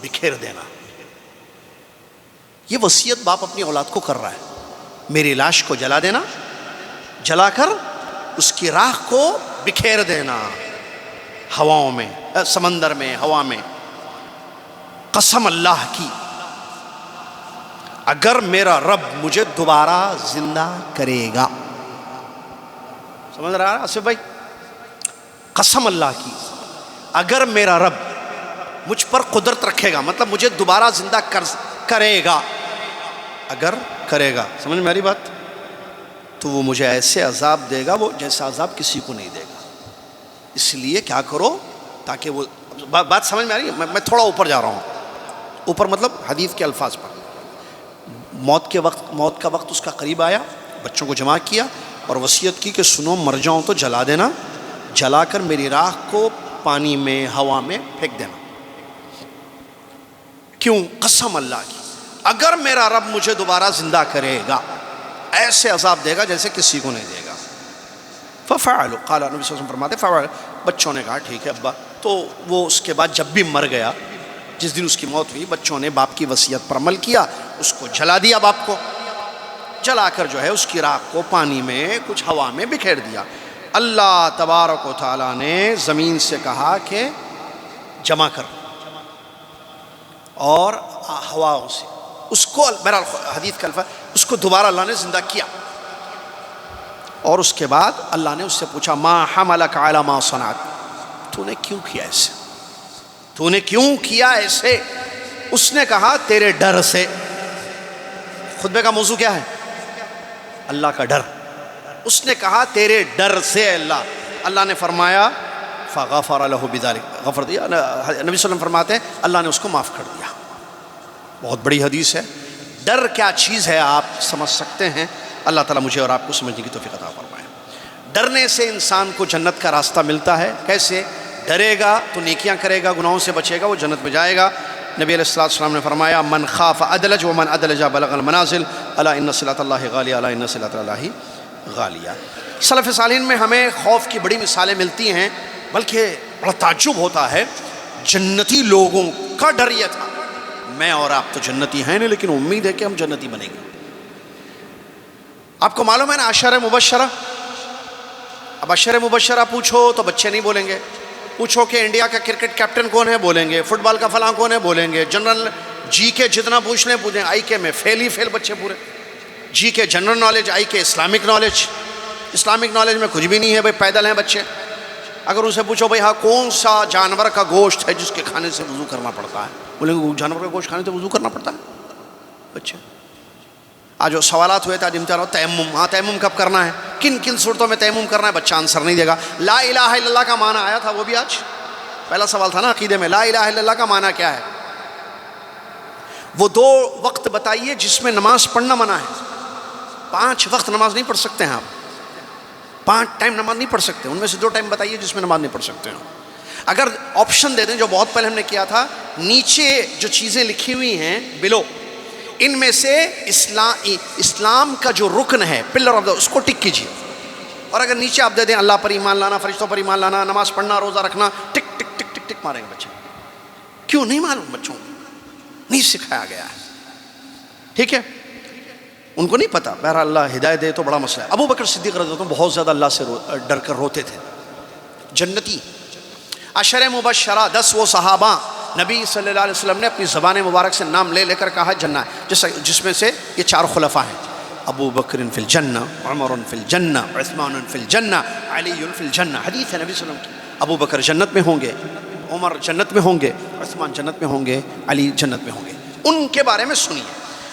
بکھیر دینا۔ یہ وصیت باپ اپنی اولاد کو کر رہا ہے، میری لاش کو جلا دینا، جلا کر اس کی راکھ کو بکھیر دینا ہواؤں میں، سمندر میں، ہوا میں۔ قسم اللہ کی، اگر میرا رب مجھے دوبارہ زندہ کرے گا، سمجھ رہا ہے آصف بھائی؟ قسم اللہ کی، اگر میرا رب مجھ پر قدرت رکھے گا، مطلب مجھے دوبارہ زندہ کرے گا، اگر کرے گا، سمجھ میں آ رہی بات؟ تو وہ مجھے ایسے عذاب دے گا وہ جیسا عذاب کسی کو نہیں دے گا۔ اس لیے کیا کرو تاکہ وہ بات سمجھ میں آ رہی ہے؟ میں تھوڑا اوپر جا رہا ہوں، اوپر مطلب حدیث کے الفاظ پر۔ موت کا وقت اس کا قریب آیا، بچوں کو جمع کیا اور وصیت کی کہ سنو، مر جاؤں تو جلا دینا، جلا کر میری راکھ کو پانی میں، ہوا میں پھینک دینا۔ کیوں؟ قسم اللہ کی، اگر میرا رب مجھے دوبارہ زندہ کرے گا، ایسے عذاب دے گا جیسے کسی کو نہیں دے گا۔ ففعلوا، قال نبی صلی اللہ علیہ وسلم فرماتے فعلوا، بچوں نے کہا ٹھیک ہے ابا۔ تو وہ اس کے بعد جب بھی مر گیا، جس دن اس کی موت ہوئی، بچوں نے باپ کی وصیت پر عمل کیا، اس کو جلا دیا، باپ کو جلا کر جو ہے اس کی راکھ کو پانی میں، کچھ ہوا میں بکھیر دیا۔ اللہ تبارک و تعالیٰ نے زمین سے کہا کہ جمع کر، اور ہواؤں سے اس کو، بہرحال حدیث کا الفاظ، اس کو دوبارہ اللہ نے زندہ کیا۔ اور اس کے بعد اللہ نے اس سے پوچھا ما حملک علی ما صنعت، تو نے کیوں کیا ایسے؟ تو نے کیوں کیا ایسے؟ اس نے کہا تیرے ڈر سے۔ خطبے کا موضوع کیا ہے؟ اللہ کا ڈر۔ اس نے کہا تیرے ڈر سے اللہ نے فرمایا فغفر له بذلك، غفر دیا۔ نبی صلی اللہ علیہ وسلم فرماتے ہیں اللہ نے اس کو معاف کر دیا۔ بہت بڑی حدیث ہے۔ ڈر کیا چیز ہے آپ سمجھ سکتے ہیں؟ اللہ تعالیٰ مجھے اور آپ کو سمجھنے کی توفیق عطا فرمائے۔ ڈرنے سے انسان کو جنت کا راستہ ملتا ہے۔ کیسے؟ ڈرے گا تو نیکیاں کرے گا، گناہوں سے بچے گا، وہ جنت میں جائے گا۔ نبی علیہ السلام نے فرمایا من خاف ادلج ومن ادلج بلغ المنازل، الا ان صلۃ اللہ غالیہ، الا ان صلۃ اللہ غالیہ۔ سلف صالحین میں ہمیں خوف کی بڑی مثالیں ملتی ہیں، بلکہ بڑا تعجب ہوتا ہے۔ جنتی لوگوں کا ڈر یہ تھا، میں اور آپ تو جنتی ہیں نہیں، لیکن امید ہے کہ ہم جنتی بنیں گے۔ آپ کو معلوم ہے نا عشرہ مبشرہ؟ اب عشرہ مبشرہ پوچھو تو بچے نہیں بولیں گے، پوچھو کہ انڈیا کا کرکٹ کیپٹن کون ہے، بولیں گے، فٹ بال کا فلاں کون ہے، بولیں گے، جنرل جی کے جتنا پوچھ لیں پوچھیں، آئی کے میں فیل ہی فیل بچے پورے، جی کے جنرل نالج، آئی کے اسلامک نالج میں کچھ بھی نہیں ہے، بھائی پیدل ہیں بچے۔ اگر ان سے پوچھو بھائی ہاں کون سا جانور کا گوشت ہے جس کے کھانے سے وضو کرنا پڑتا ہے، بولیں گے جانور کا گوشت کھانے سے وضو کرنا پڑتا ہے بچے۔ آج جو سوالات ہوئے تھے، آج امتحان ہو، تیمم، ہاں تیمم کب کرنا ہے، کن کن صورتوں میں تیمم کرنا ہے، بچہ آنسر نہیں دے گا۔ لا الہ الا اللہ کا معنی آیا تھا، وہ بھی آج پہلا سوال تھا نا عقیدے میں، لا الہ الا اللہ کا معنی کیا ہے؟ وہ دو وقت بتائیے جس میں نماز پڑھنا منع ہے۔ 5 وقت نماز نہیں پڑھ سکتے ہیں آپ، 5 ٹائم نماز نہیں پڑھ سکتے، ان میں سے 2 ٹائم بتائیے جس میں نماز نہیں پڑھ سکتے ہیں۔ اگر آپشن دے دیں، جو بہت پہلے ہم نے کیا تھا، نیچے جو چیزیں لکھی ہوئی ہیں بلو، ان میں سے اسلام کا جو رکن ہے، پلر آف دا، اس کو ٹک کیجیے، اور اگر نیچے آپ دے دیں اللہ پر ایمان لانا، فرشتوں پر ایمان لانا، نماز پڑھنا، روزہ رکھنا، ٹک ٹک ٹک ٹک ٹک ماریں گے بچے۔ کیوں؟ نہیں معلوم، بچوں کو نہیں سکھایا گیا ہے، ٹھیک ہے، ان کو نہیں پتا۔ بہرحال اللہ ہدایت دے تو بڑا مسئلہ ہے۔ ابو بکر صدیق رضی اللہ عنہ بہت زیادہ اللہ سے ڈر کر روتے تھے، جنتی۔ عشرہ مبشرہ 10 وہ صحابہ نبی صلی اللہ علیہ وسلم نے اپنی زبان مبارک سے نام لے کر کہا جنہ ہے، جس میں سے یہ 4 خلفاء ہیں۔ ابو بکر فی الجنہ، عمر فی الجنہ، عثمان فی الجنہ، علی فی الجنہ. حدیث ہے نبی صلی اللہ علیہ وسلم کی. ابو بکر جنت میں ہوں گے، عمر جنت میں ہوں گے، عثمان جنت میں ہوں گے، علی جنت میں ہوں گے. ان کے بارے میں سنیے.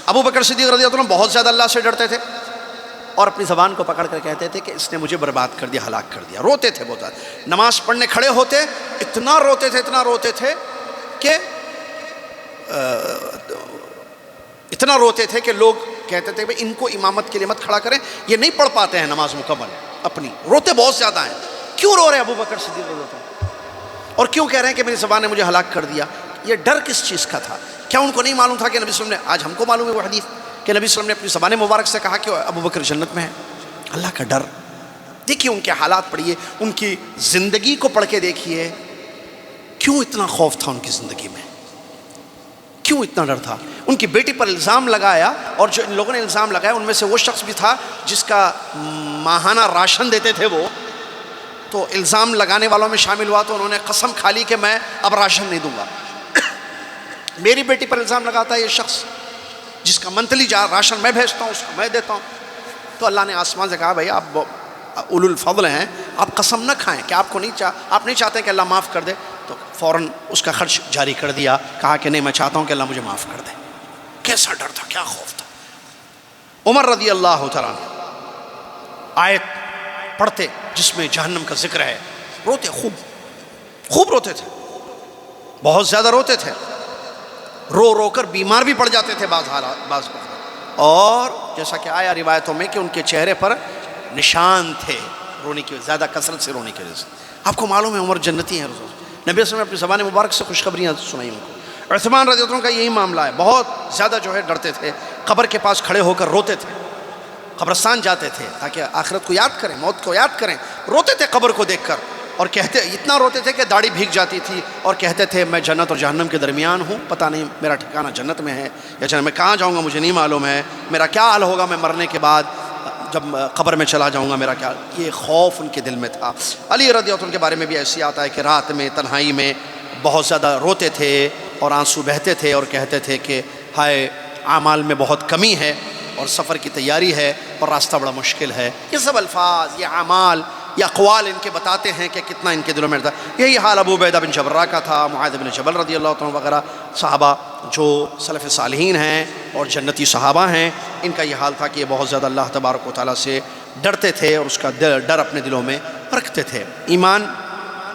ابو بکر صدیق رضی اللہ عنہ بہت زیادہ اللہ سے ڈرتے تھے اور اپنی زبان کو پکڑ کر کہتے تھے کہ اس نے مجھے برباد کر دیا، ہلاک کر دیا. روتے تھے بہت زیادہ. نماز پڑھنے کھڑے ہوتے اتنا روتے تھے کہ اتنا روتے تھے کہ لوگ کہتے تھے کہ ان کو امامت کے لیے مت کھڑا کریں، یہ نہیں پڑھ پاتے ہیں نماز مکمل اپنی. روتے بہت زیادہ ہیں. کیوں رو رہے ہیں ابو بکر صدیق رضی اللہ عنہ؟ اور کیوں کہہ رہے ہیں کہ میری زبان نے مجھے ہلاک کر دیا؟ یہ ڈر کس چیز کا تھا؟ کیا ان کو نہیں معلوم تھا کہ نبی صلی اللہ علیہ وسلم نے، آج ہم کو معلوم ہے وہ حدیث کہ نبی صلی اللہ علیہ وسلم نے اپنی زبان مبارک سے کہا کہ ابو بکر جنت میں ہے؟ اللہ کا ڈر. دیکھیے ان کے حالات پڑھیے، ان کی زندگی کو پڑھ کے دیکھیے. کیوں اتنا خوف تھا ان کی زندگی میں؟ کیوں اتنا ڈر تھا؟ ان کی بیٹی پر الزام لگایا، اور جو ان لوگوں نے الزام لگایا ان میں سے وہ شخص بھی تھا جس کا ماہانہ راشن دیتے تھے وہ. تو الزام لگانے والوں میں شامل ہوا، تو انہوں نے قسم کھا لی کہ میں اب راشن نہیں دوں گا. میری بیٹی پر الزام لگاتا ہے یہ شخص جس کا منتھلی راشن میں بھیجتا ہوں، اس کو میں دیتا ہوں. تو اللہ نے آسمان سے کہا بھائی آپ اولو الفضل ہیں، آپ قسم نہ کھائیں کہ آپ نہیں چاہتے کہ اللہ معاف کر دے. تو فوراً اس کا خرچ جاری کر دیا، کہا کہ نہیں میں چاہتا ہوں کہ اللہ مجھے معاف کر دے. کیسا ڈر تھا، کیا خوف تھا. عمر رضی اللہ تعالیٰ عنہ آیت پڑھتے جس میں جہنم کا ذکر ہے، روتے، خوب روتے تھے، بہت زیادہ روتے تھے. رو کر بیمار بھی پڑ جاتے تھے بعض اور جیسا کہ آیا روایتوں میں کہ ان کے چہرے پر نشان تھے رونے کی، زیادہ کثرت سے رونے کی وجہ سے. آپ کو معلوم ہے عمر جنتی ہیں. نبی صلی اللہ علیہ وسلم نے اپنی زبان مبارک سے خوشخبریاں سنائی ان کو. عثمان رضی اللہ عنہ کا یہی معاملہ ہے، بہت زیادہ جو ہے ڈرتے تھے، قبر کے پاس کھڑے ہو کر روتے تھے، قبرستان جاتے تھے تاکہ آخرت کو یاد کریں، موت کو یاد کریں. روتے تھے قبر کو دیکھ کر، اور کہتے اتنا روتے تھے کہ داڑھی بھیگ جاتی تھی، اور کہتے تھے میں جنت اور جہنم کے درمیان ہوں، پتہ نہیں میرا ٹھکانہ جنت میں ہے یا جنت میں، کہاں جاؤں گا مجھے نہیں معلوم ہے، میرا کیا حال ہوگا میں مرنے کے بعد جب قبر میں چلا جاؤں گا، میرا کیا. یہ خوف ان کے دل میں تھا. علی رضی اللہ عنہ کے بارے میں بھی ایسی آتا ہے کہ رات میں تنہائی میں بہت زیادہ روتے تھے اور آنسو بہتے تھے اور کہتے تھے کہ ہائے اعمال میں بہت کمی ہے اور سفر کی تیاری ہے اور راستہ بڑا مشکل ہے. یہ سب الفاظ، یہ اعمال، یہ اقوال ان کے بتاتے ہیں کہ کتنا ان کے دلوں میں تھا. یہی حال ابو عبیدہ بن جبرہ کا تھا، معاذ بن جبل رضی اللہ عنہ وغیرہ صحابہ جو سلف صالحین ہیں اور جنتی صحابہ ہیں، ان کا یہ حال تھا کہ یہ بہت زیادہ اللہ تبارک و تعالیٰ سے ڈرتے تھے اور اس کا ڈر اپنے دلوں میں رکھتے تھے. ایمان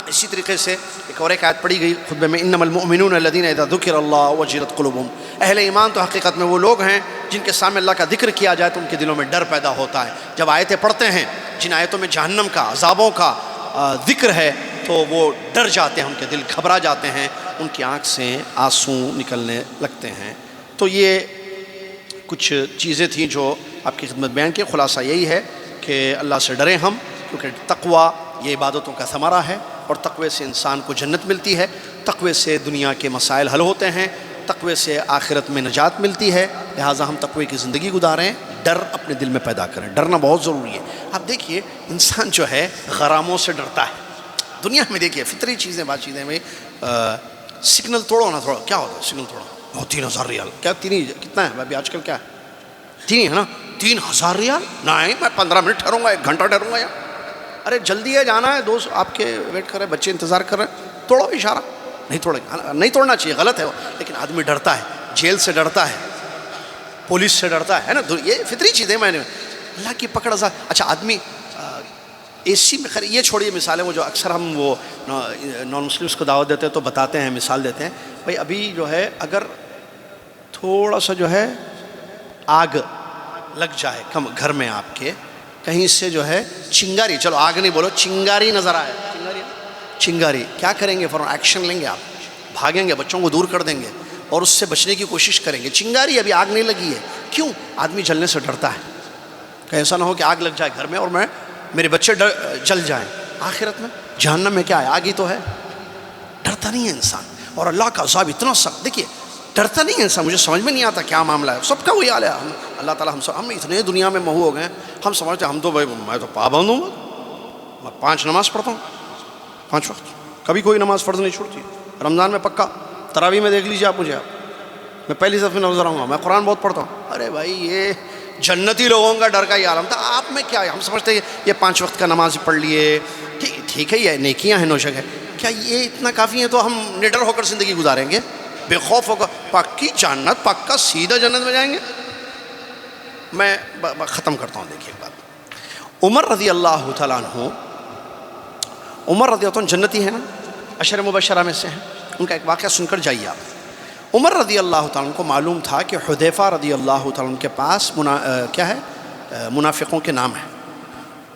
اسی طریقے سے ایک اور آیت پڑھی گئی خطبے میں، انما المؤمنون الذین اذا ذکر اللہ وجلت قلوبہم. اہل ایمان تو حقیقت میں وہ لوگ ہیں جن کے سامنے اللہ کا ذکر کیا جائے تو ان کے دلوں میں ڈر پیدا ہوتا ہے. جب آیتیں پڑھتے ہیں جن آیتوں میں جہنم کا، عذابوں کا ذکر ہے تو وہ ڈر جاتے ہیں، ان کے دل گھبرا جاتے ہیں، ان کی آنکھ سے آنسو نکلنے لگتے ہیں. تو یہ کچھ چیزیں تھیں جو آپ کی خدمت بیان کی. خلاصہ یہی ہے کہ اللہ سے ڈریں ہم، کیونکہ تقویٰ یہ عبادتوں کا ثمرہ ہے، اور تقوی سے انسان کو جنت ملتی ہے، تقوی سے دنیا کے مسائل حل ہوتے ہیں، تقوی سے آخرت میں نجات ملتی ہے. لہٰذا ہم تقوی کی زندگی گزاریں، ڈر اپنے دل میں پیدا کریں. ڈرنا بہت ضروری ہے. آپ دیکھیے انسان جو ہے غراموں سے ڈرتا ہے. دنیا میں دیکھیے فطری چیزیں، بات چیزیں میں سگنل توڑو نا تھوڑا، کیا ہوتا ہے سگنل توڑو؟ 3000 ریال. کیا کتنا ہے ابھی آج کل؟ کیا ہے 3 ہے نا، 3000 ریال. نہیں میں 15 منٹ ٹھہروں گا، 1 گھنٹہ ٹھہروں گا. یا ارے جلدی ہے، جانا ہے، دوست آپ کے ویٹ کر رہے ہیں، بچے انتظار کر رہے ہیں، توڑو اشارہ. نہیں توڑے، نہیں توڑنا چاہیے، غلط ہے وہ. لیکن آدمی ڈرتا ہے، جیل سے ڈرتا ہے، پولیس سے ڈرتا ہے نا. یہ فطری چیزیں میں نے اللہ کی پکڑ. اچھا آدمی اے سی میں، خیر یہ چھوڑیے مثالیں، وہ جو اکثر ہم وہ نان مسلمس کو دعوت دیتے ہیں تو بتاتے ہیں، مثال دیتے ہیں. بھائی ابھی جو ہے اگر تھوڑا سا جو ہے آگ لگ جائے کم گھر میں آپ کے، کہیں سے جو ہے چنگاری، چلو آگ نہیں بولو، چنگاری نظر آئے، چنگاری کیا کریں گے؟ فوراً ایکشن لیں گے، آپ بھاگیں گے، بچوں کو دور کر دیں گے اور اس سے بچنے کی کوشش کریں گے. چنگاری ابھی آگ نہیں لگی ہے. کیوں؟ آدمی جلنے سے ڈرتا ہے کہ ایسا نہ ہو کہ آگ لگ جائے گھر میں اور میرے بچے جل جائیں. آخرت میں جہنم میں کیا ہے؟ آگ ہی تو ہے. ڈرتا نہیں ہے انسان. اور اللہ کا عذاب اتنا سخت، دیکھیے ڈرتا نہیں ہے انسان. مجھے سمجھ میں نہیں آتا کیا معاملہ ہے، سب کا وہی حال ہے. اللہ تعالیٰ ہم اتنے دنیا میں مہو ہو گئے ہیں، ہم سمجھتے ہیں ہم تو بھائی میں تو پابند ہوں، میں 5 نماز پڑھتا ہوں 5 وقت، کبھی کوئی نماز فرض نہیں چھوڑتی. رمضان میں پکا، تراویح میں دیکھ لیجیے آپ مجھے، میں پہلی صف میں نظر آؤں گا، میں قرآن بہت پڑھتا ہوں. ارے بھائی جنتی لوگوں کا ڈر کا یہ عالم تھا. آپ میں کیا ہے؟ ہم سمجھتے ہیں یہ 5 وقت کا نماز پڑھ لیے، ٹھیک ہے، یہ نیکیاں ہیں نوشک ہے، کیا یہ اتنا کافی ہے تو ہم نڈر ہو کر زندگی گزاریں گے، بے خوف ہو کر پکی جنت، پکا سیدھا جنت میں جائیں گے؟ میں ختم کرتا ہوں. دیکھیے ایک بات، عمر رضی اللہ تعالیٰ عنہ، عمر رضی اللہ عنہ جنتی ہے نا، عشر مبشرہ میں سے ہیں. ان کا ایک واقعہ سن کر جائیے آپ. عمر رضی اللہ تعالیٰ عنہ کو معلوم تھا کہ حذیفہ رضی اللہ تعالیٰ عنہ کے پاس کیا ہے، منافقوں کے نام ہیں.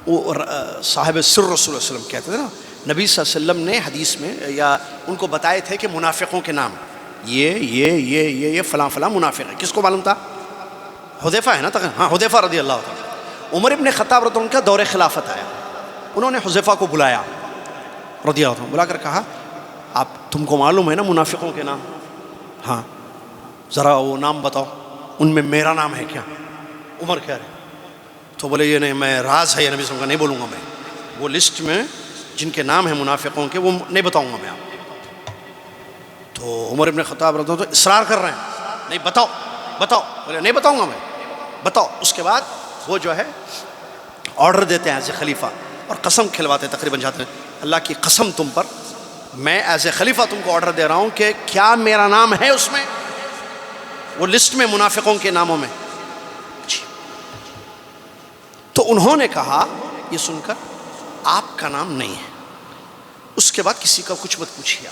وہ صاحب سر رسول اللہ علیہ وسلم کہتے تھے نا، نبی صلی اللہ علیہ وسلم نے حدیث میں یا ان کو بتائے تھے کہ منافقوں کے نام یہ فلاں فلاں منافق ہے. کس کو معلوم تھا؟ حذیفہ ہے نا، ہاں حذیفہ رضی اللہ تعالیٰ. عمر ابن خطاب رضی اللہ عنہ کا دور خلافت آیا، انہوں نے حذیفہ کو بلایا رضی اللہ عنہ، بلا کر کہا آپ تم کو معلوم ہے نا منافقوں کے نام؟ ہاں ذرا وہ نام بتاؤ، ان میں میرا نام ہے کیا؟ عمر کہہ رہے تو بولے یہ نہیں، میں راز ہے یہ نبی صلی اللہ علیہ وسلم کا، نہیں بولوں گا میں، وہ لسٹ میں جن کے نام ہیں منافقوں کے وہ نہیں بتاؤں گا میں آپ. تو عمر ابن خطاب رضی اللہ عنہ اصرار کر رہے ہیں، نہیں بتاؤ بتاؤ، بولے نہیں بتاؤں گا میں، بتاؤ. اس کے بعد وہ جو ہے آرڈر دیتے ہیں ایز اے خلیفہ اور قسم کھلواتے ہیں، تقریباً جاتے ہیں اللہ کی قسم تم پر، میں ایز اے خلیفہ تم کو آرڈر دے رہا ہوں کہ کیا میرا نام ہے اس میں، وہ لسٹ میں منافقوں کے ناموں میں؟ جی. تو انہوں نے کہا یہ سن کر آپ کا نام نہیں ہے. اس کے بعد کسی کا کچھ مت پوچھیے.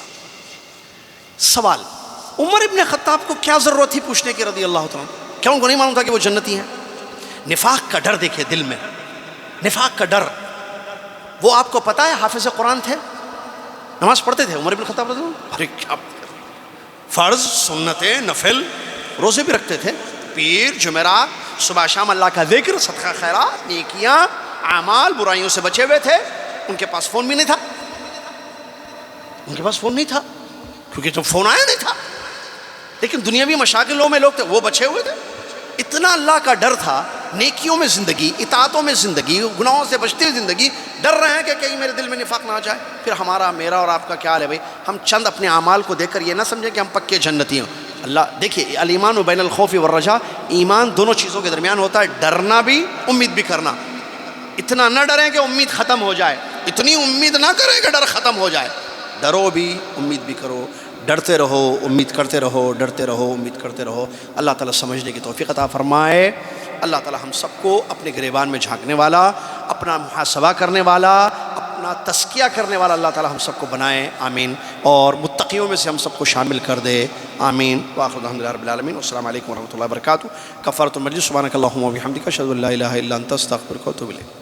سوال، عمر ابن خطاب کو کیا ضرورت تھی پوچھنے کی رضی اللہ تعالیٰ، کیا ان کو نہیں معلوم تھا کہ وہ جنتی ہیں؟ نفاق کا ڈر دیکھیے دل میں، نفاق کا ڈر. وہ آپ کو پتا ہے حافظ قرآن تھے، نماز پڑھتے تھے عمر ابن خطاب رضی اللہ عنہ، ارے کیا فرض سنتیں نفل روزے بھی رکھتے تھے، پیر جمعرات صبح شام اللہ کا ذکر، صدقہ خیرات، نیکیاں، اعمال، برائیوں سے بچے ہوئے تھے. ان کے پاس فون بھی نہیں تھا، ان کے پاس فون نہیں تھا کیونکہ تو فون آیا نہیں تھا، لیکن دنیاوی مشاغلوں میں لوگ تھے، وہ بچے ہوئے تھے. اتنا اللہ کا ڈر تھا، نیکیوں میں زندگی، اطاعتوں میں زندگی، گناہوں سے بچتی ہوئی زندگی، ڈر رہے ہیں کہ کہیں میرے دل میں نفاق نہ آ جائے. پھر ہمارا، میرا اور آپ کا کیا حال ہے بھائی؟ ہم چند اپنے اعمال کو دیکھ کر یہ نہ سمجھیں کہ ہم پکے جنتی ہیں. اللہ دیکھیے، الایمان بین الخوف والرجاء، ایمان دونوں چیزوں کے درمیان ہوتا ہے، ڈرنا بھی امید بھی کرنا. اتنا نہ ڈریں کہ امید ختم ہو جائے، اتنی امید نہ کریں کہ ڈر ختم ہو جائے. ڈرو بھی، امید بھی کرو، ڈرتے رہو، امید کرتے رہو، ڈرتے رہو، امید کرتے رہو. اللہ تعالیٰ سمجھنے کی توفیق عطا فرمائے. اللہ تعالیٰ ہم سب کو اپنے گریبان میں جھانکنے والا، اپنا محاسبہ کرنے والا، اپنا تزکیہ کرنے والا اللہ تعالیٰ ہم سب کو بنائے، آمین. اور متقیوں میں سے ہم سب کو شامل کر دے، آمین. وآخر دعوانا الحمدللہ رب العالمین. والسلام علیکم ورحمۃ اللہ وبرکاتہ. کفارۃ المجلس، سبحانک اللہم و بحمدک، اشہد ان لا الہ الا انت، استغفرک و اتوب الیک.